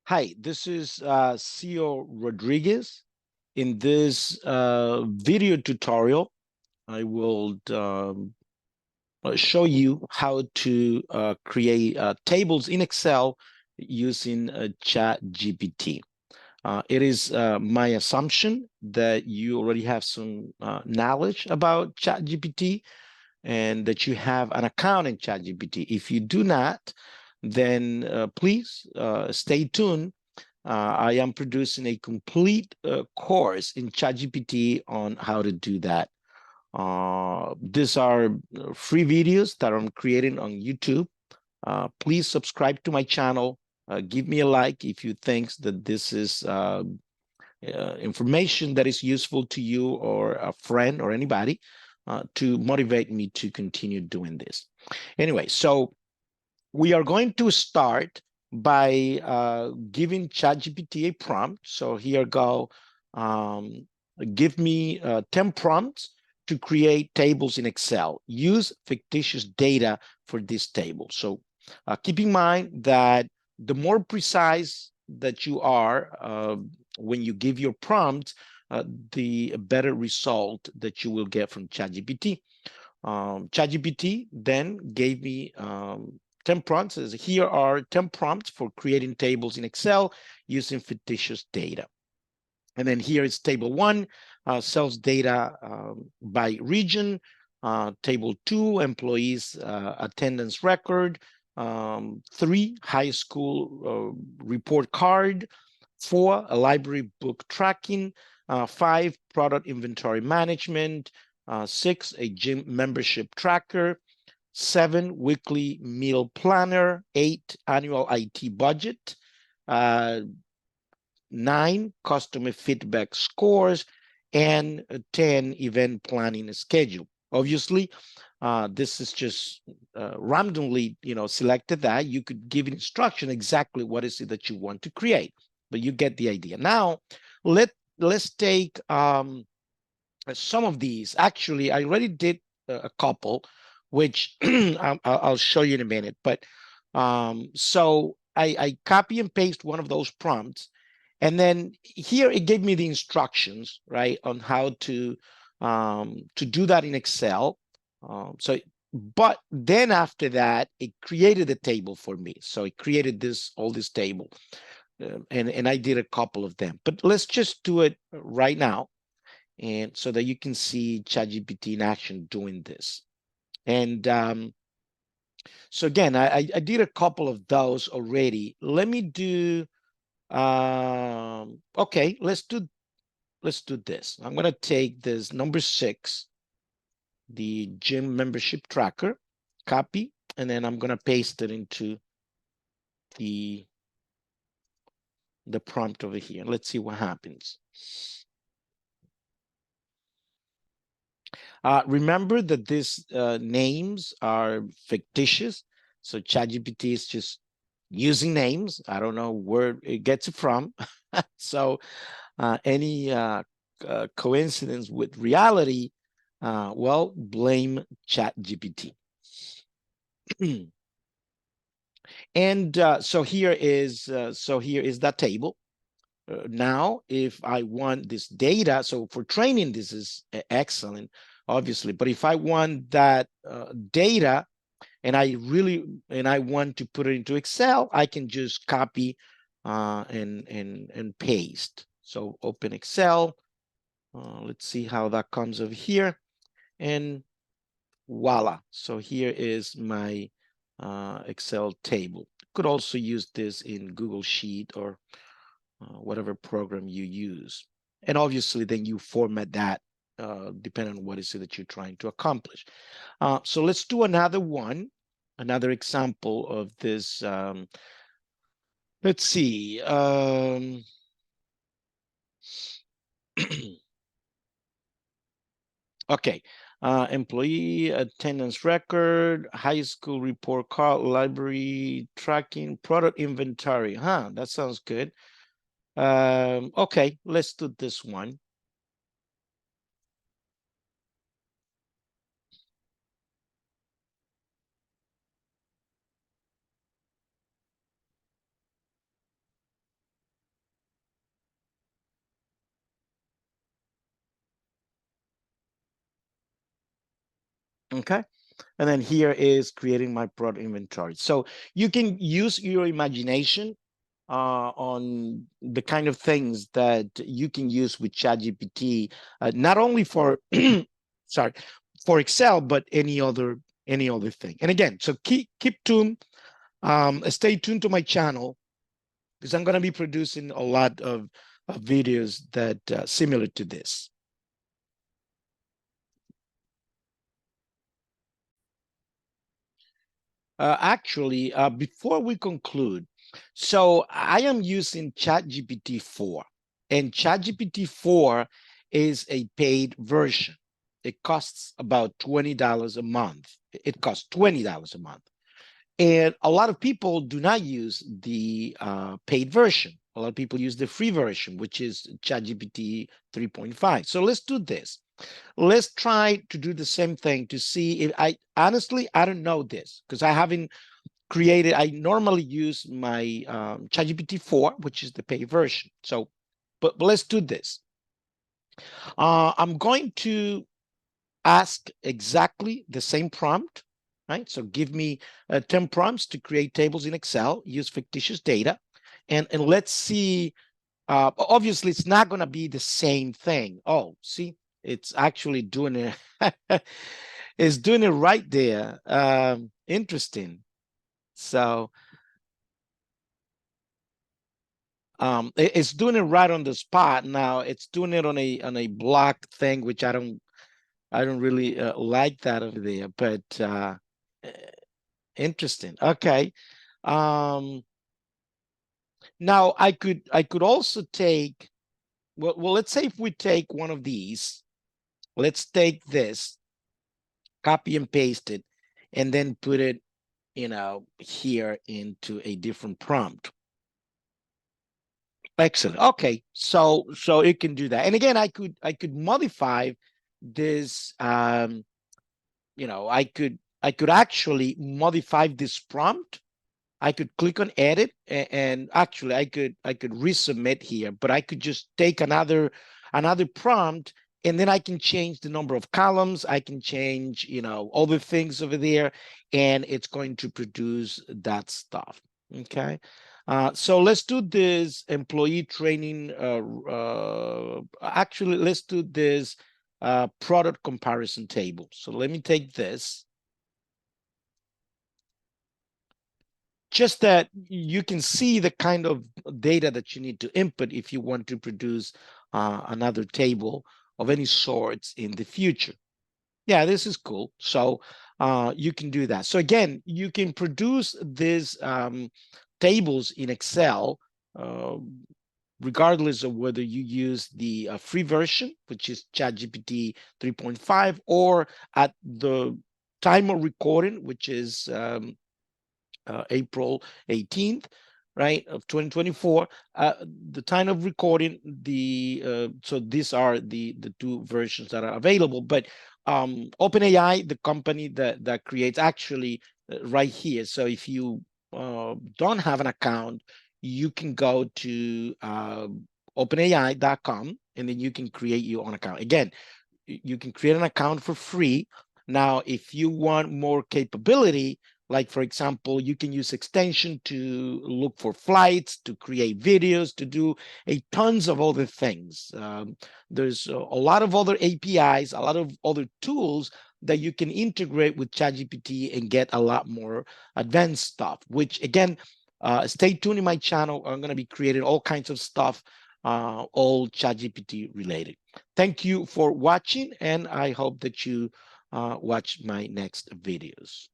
Hi, this is CEO Rodriguez. In this video tutorial, I will show you how to create tables in Excel using ChatGPT. It is my assumption that you already have some knowledge about ChatGPT and that you have an account in ChatGPT. If you do not, then please stay tuned. I am producing a complete course in ChatGPT on how to do that. These are free videos that I'm creating on YouTube. Please subscribe to my channel. Give me a like if you think that this is information that is useful to you or a friend or anybody to motivate me to continue doing this. Anyway, so we are going to start by giving ChatGPT a prompt. So here go, give me 10 prompts to create tables in Excel. Use fictitious data for this table. So keep in mind that the more precise that you are when you give your prompt, the better result that you will get from ChatGPT. ChatGPT then gave me 10 prompts. Here are 10 prompts for creating tables in Excel using fictitious data. And then here is table 1, sales data by region. Table 2, employees attendance record. 3, high school report card. 4, a library book tracking. 5, product inventory management. 6, a gym membership tracker. 7, weekly meal planner. 8, annual IT budget. 9, customer feedback scores. And 10, event planning schedule. Obviously, this is just randomly, selected that. You could give instruction exactly what is it that you want to create, but you get the idea. Now, let's take some of these. Actually, I already did a couple, which I'll show you in a minute. But so I copy and paste one of those prompts, and then here it gave me the instructions, right, on how to do that in Excel. But then after that, it created a table for me. So it created all this table, and I did a couple of them. But let's just do it right now, and so that you can see ChatGPT in action doing this. And so again, I did a couple of those already. Let me do. Okay, let's do this. I'm going to take this number 6, the gym membership tracker, copy, and then I'm going to paste it into the prompt over here. Let's see what happens. Remember that these names are fictitious. So ChatGPT is just using names. I don't know where it gets it from. So any coincidence with reality, well, blame ChatGPT. And so here is that table. Now, if I want this data, so for training, this is excellent, obviously. But if I want that data and I want to put it into Excel, I can just copy and paste. So open Excel. Let's see how that comes over here, and voila. So here is my Excel table. Could also use this in Google Sheet or whatever program you use. And obviously, then you format that depending on what is it that you're trying to accomplish. So let's do another one, another example of this. Let's see. Okay. Employee attendance record, high school report card, library tracking, product inventory. Huh, that sounds good. Okay, let's do this one. Okay. And then here is creating my product inventory. So you can use your imagination on the kind of things that you can use with ChatGPT, not only for sorry, for Excel, but any other thing. And again, so keep tuned, stay tuned to my channel because I'm going to be producing a lot of videos that similar to this. Actually, before we conclude, so I am using ChatGPT 4, and ChatGPT 4 is a paid version. It costs about $20 a month. It costs $20 a month. And a lot of people do not use the paid version. A lot of people use the free version, which is ChatGPT 3.5. So let's do this. Let's try to do the same thing to see if I honestly, I don't know this because I haven't created. I normally use my ChatGPT 4, which is the paid version. So, but let's do this. I'm going to ask exactly the same prompt, right? So give me 10 prompts to create tables in Excel, use fictitious data, and let's see. Obviously, it's not going to be the same thing. Oh, see, it's actually doing it. It's doing it right there. Interesting. So it's doing it right on the spot. Now it's doing it on a block thing, which I don't really like that over there. But eh, interesting. Okay. Um, now I could also take well, let's say if we take one of these, let's take this, copy and paste it, and then put it, here into a different prompt. Excellent. Okay, so it can do that. And again, I could modify this. I could actually modify this prompt. I could click on edit, and actually I could resubmit here, but I could just take another prompt, and then I can change the number of columns. I can change, all the things over there, and it's going to produce that stuff. Okay. So let's do this employee training. Actually, let's do this product comparison table. So let me take this. Just that you can see the kind of data that you need to input if you want to produce another table of any sorts in the future. Yeah, this is cool. So you can do that. So again, you can produce these tables in Excel, uh, regardless of whether you use the free version, which is ChatGPT 3.5, or at the time of recording, which is April 18th, right, of 2024. The time of recording, so these are the two versions that are available. But OpenAI, the company that creates, actually right here. So if you don't have an account, you can go to openai.com, and then you can create your own account. Again, you can create an account for free. Now, if you want more capability, like for example, you can use extension to look for flights, to create videos, to do a tons of other things. There's a lot of other APIs, a lot of other tools that you can integrate with ChatGPT and get a lot more advanced stuff, which again, stay tuned in my channel. I'm going to be creating all kinds of stuff, all ChatGPT related. Thank you for watching, and I hope that you watch my next videos.